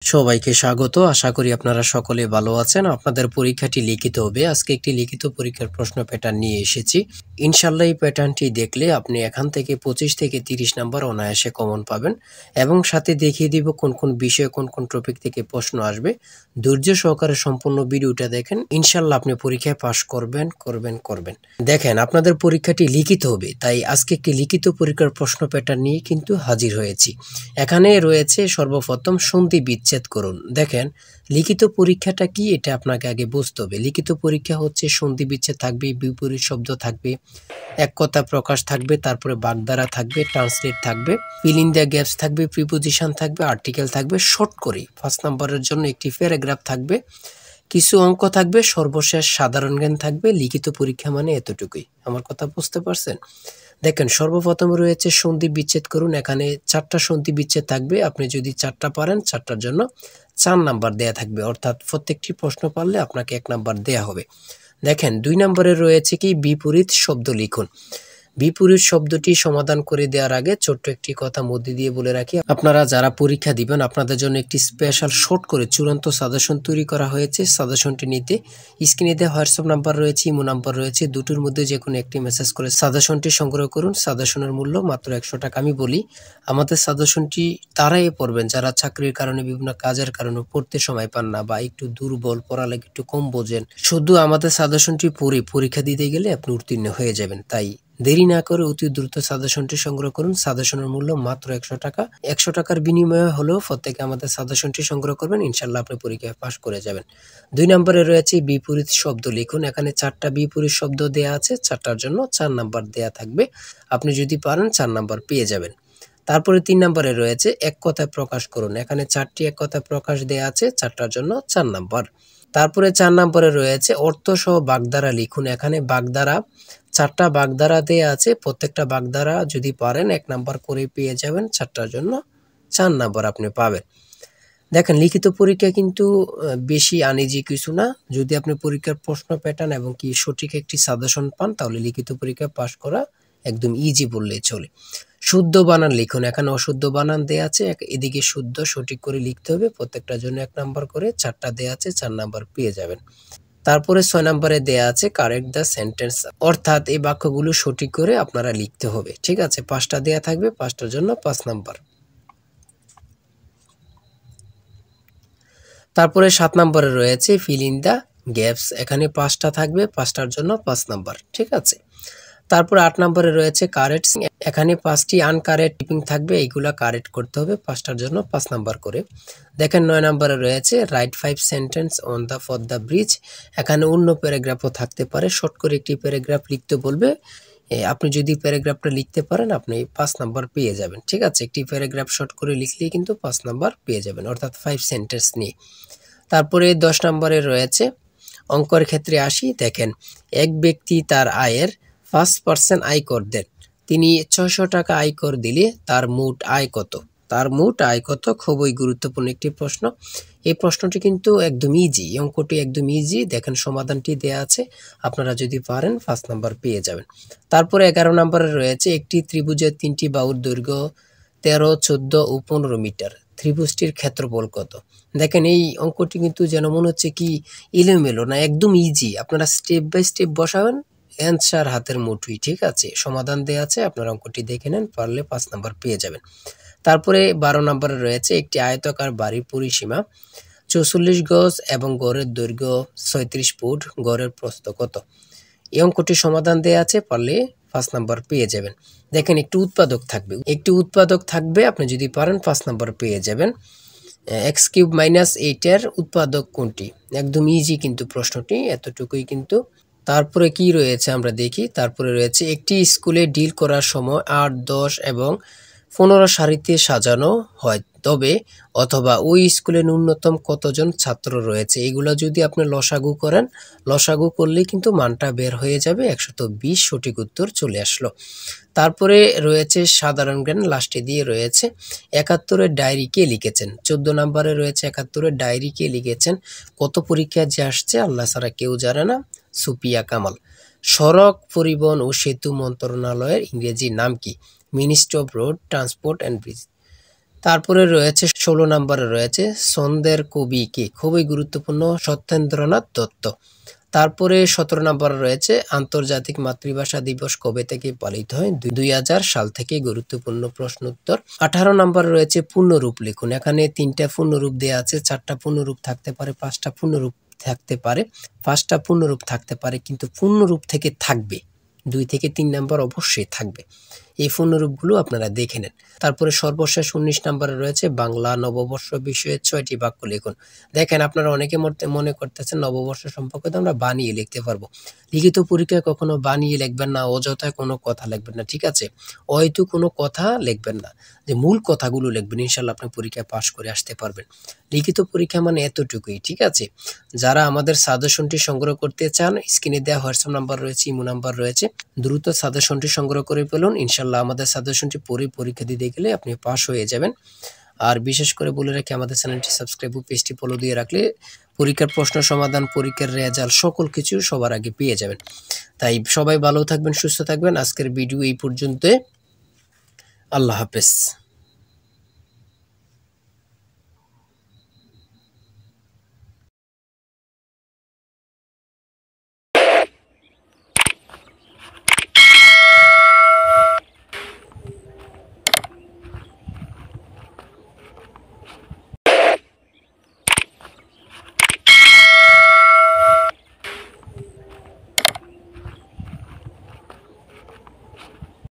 সবাইকে স্বাগত। আশা করি আপনারা সকলে ভালো আছেন। আপনাদের পরীক্ষাটি লিখিত হবে। আজকে একটি লিখিত পরীক্ষার প্রশ্ন প্যাটার্ন নিয়ে এসেছি। ইনশাআল্লাহ এই প্যাটার্নটি দেখলে আপনি এখান থেকে 25 থেকে 30 নাম্বার অনায়াসে কমন পাবেন এবং সাথে দেখিয়ে দিব কোন কোন বিষয়ে কোন কোন টপিক থেকে প্রশ্ন আসবে। ধৈর্য সহকারে সম্পূর্ণ ভিডিওটা দেখেন। ইনশাআল্লাহ আপনি পরীক্ষায় পাস করবেন। দেখেন, আপনাদের পরীক্ষাটি লিখিত হবে, তাই আজকে একটি লিখিত পরীক্ষার প্রশ্ন প্যাটার্ন নিয়ে কিন্তু হাজির হয়েছি। এখানে রয়েছে সর্বপ্রথম সন্ধি বিচ্ছেদ করুন। দেখেন, লিখিত পরীক্ষাটা কি এটা আপনাকে আগে বুঝতে হবে। লিখিত পরীক্ষা হচ্ছে সন্ধি বিচ্ছেদ থাকবে, বিপরীত শব্দ থাকবে, এক কথা প্রকাশ থাকবে, তারপরে বাগধারা থাকবে, ট্রান্সলেট থাকবে, ফিল ইন দ্য গ্যাপস থাকবে, প্রিপোজিশন থাকবে, আর্টিকেল থাকবে। শর্ট করে 5 নম্বরের জন্য একটি প্যারাগ্রাফ থাকবে, কিছু অঙ্ক থাকবে, সর্বশেষ সাধারণ জ্ঞান থাকবে। লিখিত পরীক্ষা মানে এতটুকুই। আমার কথা বুঝতে পারছেন? দেখেন, সর্বপ্রথম রয়েছে সন্ধি বিচ্ছেদ করুন। এখানে 4টা সন্ধি বিচ্ছেদ থাকবে। আপনি যদি 4টা পারেন, 4টার জন্য 4 নাম্বার দেয়া থাকবে, অর্থাৎ প্রত্যেকটি প্রশ্ন পারলে আপনাকে 1 নাম্বার দেয়া হবে। দেখেন, 2 নম্বরে রয়েছে কি বিপরীত শব্দ লিখুন। বিপরীত শব্দটি সমাধান করে দেওয়ার আগে ছোট্ট একটি কথা মধ্যে দিয়ে বলে রাখি, আপনারা যারা পরীক্ষা দিবেন আপনাদের জন্য একটি স্পেশাল শর্ট করে চূড়ান্ত সাজেশন তৈরি করা হয়েছে। সাজেশনটি নিতে স্ক্রিনে দেওয়া হোয়াটসঅ্যাপ নাম্বার রয়েছে, ইমো নাম্বার রয়েছে, দুটোর মধ্যে যে কোনো একটি মেসেজ করে সাজেশনটি সংগ্রহ করুন। সাজেশনের মূল্য মাত্র 100 টাকা। আমি বলি, আমাদের সাজেশনটি তারাই পড়বেন যারা চাকরির কারণে, বিভিন্ন কাজের কারণে পড়তে সময় পান না বা একটু দুর্বল, পড়ালেখা একটু কম বোঝেন। শুধু আমাদের সাজেশনটি পড়ে পরীক্ষা দিতে গেলে আপনি উত্তীর্ণ হয়ে যাবেন। তাই দেরি না করে অতি দ্রুত সাজেশনটি সংগ্রহ করুন। সাজেশনের মূল্য মাত্র 100 টাকা। 100 টাকার বিনিময়ে হলেও প্রত্যেকে আমাদের সাজেশনটি সংগ্রহ করবেন। ইনশাআল্লাহ আপনি পরীক্ষায় পাস করে যাবেন। 2 নম্বরে রয়েছে বিপরীত শব্দ লিখুন। এখানে 4টা বিপরীত শব্দ দেয়া আছে, 4টার জন্য 4 নাম্বার দেয়া থাকবে। আপনি যদি পারেন 4 নাম্বার পেয়ে যাবেন। তারপরে 3 নম্বরে রয়েছে এক কথায় প্রকাশ করুন। এখানে 4টি এক কথায় প্রকাশ দেয়া আছে, 4টার জন্য 4 নাম্বার। তারপরে 4 নম্বরে রয়েছে অর্থ সহ বাগধারা লিখুন। এখানে বাগধারা 4টা বাগধারা দেয়া আছে, প্রত্যেকটা বাগধারা যদি পারেন 1 নাম্বার করে পেয়ে যাবেন। 4টার জন্য 4 নাম্বার আপনি পাবেন। দেখেন, লিখিত পরীক্ষা কিন্তু বেশি আনইজি কিছু না। যদি আপনি পরীক্ষার প্রশ্ন প্যাটার্ন এবং কি সঠিক একটি সাজেশন পান, তাহলে লিখিত পরীক্ষায় পাস করা একদম ইজি বললেই চলে। শুদ্ধ বানান লিখুন। এখানে অশুদ্ধ বানান দেয়া আছে, এদিকে শুদ্ধ সঠিক করে লিখতে হবে। প্রত্যেকটার জন্য 1 নাম্বার করে, 4টা দেয়া আছে, 4 নাম্বার পেয়ে যাবেন। তারপরে 6 নম্বরে দেয়া আছে কারেক্ট দ্য সেন্টেন্স, অর্থাৎ এই বাক্যগুলো সঠিক করে আপনারা লিখতে হবে। ঠিক আছে, 5টা দেয়া থাকবে, 5টার জন্য 5 নাম্বার। তারপরে 7 নম্বরে রয়েছে ফিল ইন দ্য গ্যাপস। এখানে 5টা থাকবে, 5টার জন্য 5 নাম্বার। ঠিক আছে। তারপরে 8 নম্বরে রয়েছে কারেক্ট। এখানে 5টি আনকারেক্ট টিপিং থাকবে, এইগুলা কারেক্ট করতে হবে, 5টার জন্য 5 নাম্বার করে। দেখেন, 9 নম্বরে রয়েছে right 5 sentence on the for the bridge. এখানে অন্য প্যারাগ্রাফও থাকতে পারে, শর্ট করে একটি প্যারাগ্রাফ লিখতে বলবে। আপনি যদি প্যারাগ্রাফটা লিখতে পারেন আপনি 5 নাম্বার পেয়ে যাবেন। ঠিক আছে, একটি প্যারাগ্রাফ শর্ট করে লিখলেই কিন্তু 5 নাম্বার পেয়ে যাবেন, অর্থাৎ 5 সেন্টেন্স নিয়ে। তারপরে 10 নম্বরে রয়েছে অঙ্কের ক্ষেত্রে আসি। দেখেন, এক ব্যক্তি তার আয়ের 5% আয়কর দেন। তিনি 600 টাকা আয়কর দিলে তার মোট আয় কত? তার মোট আয় কত? খুবই গুরুত্বপূর্ণ একটি প্রশ্ন। এই প্রশ্নটি কিন্তু একদম ইজি, অঙ্কটি একদম ইজি। দেখেন, সমাধানটি দেয়া আছে, আপনারা যদি পারেন 5 নাম্বার পেয়ে যাবেন। তারপরে 11 নম্বরে রয়েছে একটি ত্রিভুজের 3টি বাহুর দৈর্ঘ্য 13, 14 ও 15 মিটার। ত্রিভুজটির ক্ষেত্রফল কত? দেখেন, এই অঙ্কটি কিন্তু যেন মনে হচ্ছে কি এলোমেলো না, একদম ইজি। আপনারা স্টেপ বাই স্টেপ বসাবেন, অ্যান্সার হাতের মুঠোয়। ঠিক আছে, সমাধান দেয়া আছে, আপনারা অঙ্কটি দেখে নেন, পারলে 5 নাম্বার পেয়ে যাবেন। তারপরে 12 নম্বরে রয়েছে একটি আয়তাকার বাড়ির পরিসীমা 44 গজ এবং গড়ের দৈর্ঘ্য 36 ফুট, গড়ের প্রস্থ কত? এই অঙ্কটি সমাধান দেয়া আছে, পারলে 5 নাম্বার পেয়ে যাবেন। দেখেন, একটি উৎপাদক থাকবে, আপনি যদি পারেন 5 নাম্বার পেয়ে যাবেন। x³ - 8 এর উৎপাদক কোনটি? একদম ইজি কিন্তু প্রশ্নটি, এতটুকুই কিন্তু। তারপরে কি রয়েছে আমরা দেখি। তারপরে রয়েছে একটি স্কুলে ডিল করার সময় 8, 10 এবং 15 সারিতে সাজানো হয়, তবে অথবা ওই স্কুলে ন্যূনতম কতজন ছাত্র রয়েছে? এগুলো যদি আপনি লসাগু করেন, লসাগু করলেই কিন্তু মানটা বের হয়ে যাবে, 120 সঠিক উত্তর চলে আসলো। তারপরে রয়েছে সাধারণ জ্ঞান, লাস্টে দিয়ে রয়েছে 71-এর ডায়েরি কে লিখেছেন। 14 নম্বরে রয়েছে 71-এর ডায়েরি কে লিখেছেন। কত পরীক্ষা যে আসছে আল্লাহ ছাড়া কেউ জানে না। সুপিয়া কামাল। সড়ক পরিবহন ও সেতু মন্ত্রণালয়ের ইংরেজি নাম কি? Ministry of road transport and bridge. তারপরে রয়েছে 16 নম্বরে রয়েছে ছন্দের কবি কে, খুবই গুরুত্বপূর্ণ, সত্যেন্দ্রনাথ দত্ত। তারপরে 17 নম্বরে রয়েছে আন্তর্জাতিক মাতৃভাষা দিবস কবে থেকে পালিত হয়, 2000 সাল থেকে, গুরুত্বপূর্ণ প্রশ্ন উত্তর। 18 নম্বরে রয়েছে পূর্ণরূপ লিখুন, এখানে 3টা পূর্ণরূপ দেওয়া আছে, 4টা পূর্ণরূপ থাকতে পারে, 5টা পূর্ণরূপ থাকতে পারে, 5টা পূর্ণরূপ থাকতে পারে, কিন্তু পূর্ণরূপ থেকে থাকবে 2 থেকে 3 নম্বর অবশ্যই থাকবে। এই পূর্ণরূপগুলো আপনারা দেখে নেন। তারপরে সর্বশেষ 19 নম্বরে রয়েছে বাংলা নববর্ষ বিষয়ে 6টি বাক্য লিখুন। দেখেন আপনারা অনেকে মনে করতেছেন নববর্ষ সম্পর্কে তো আমরা বানিয়ে লিখতে পারবো। লিখিত পরীক্ষায় কখনো বানিয়ে লিখবেন না, অযথায় কোনো কথা লিখবেন না, ঠিক আছে? হয়তো কোনো কথা লিখবেন না, যে মূল কথাগুলো লিখবেন, ইনশাআল্লাহ আপনি পরীক্ষায় পাস করে আসতে পারবেন। লিখিত পরীক্ষা মানে এতটুকুই, ঠিক আছে? যারা আমাদের সাজেশনটি সংগ্রহ করতে চান, স্ক্রিনে দেওয়া হোয়াটসঅ্যাপ নাম্বার রয়েছে, ইমো নাম্বার রয়েছে, দ্রুত সাজেশনটি সংগ্রহ করে ফেলুন। ইনশাআল্লাহ আমাদের সাজেশনটি পড়ে পরীক্ষা দিতে গেলে আপনি পাস হয়ে যাবেন। আর বিশেষ করে বলে রাখি, আমাদের চ্যানেলটি সাবস্ক্রাইব ও পেজটি ফলো দিয়ে রাখলে পরীক্ষার প্রশ্ন সমাধান, পরীক্ষার রেজাল্ট সকল কিছু সবার আগে পেয়ে যাবেন। তাই সবাই ভালো থাকবেন, সুস্থ থাকবেন। আজকের ভিডিও এই পর্যন্ত। আল্লাহ হাফেজ।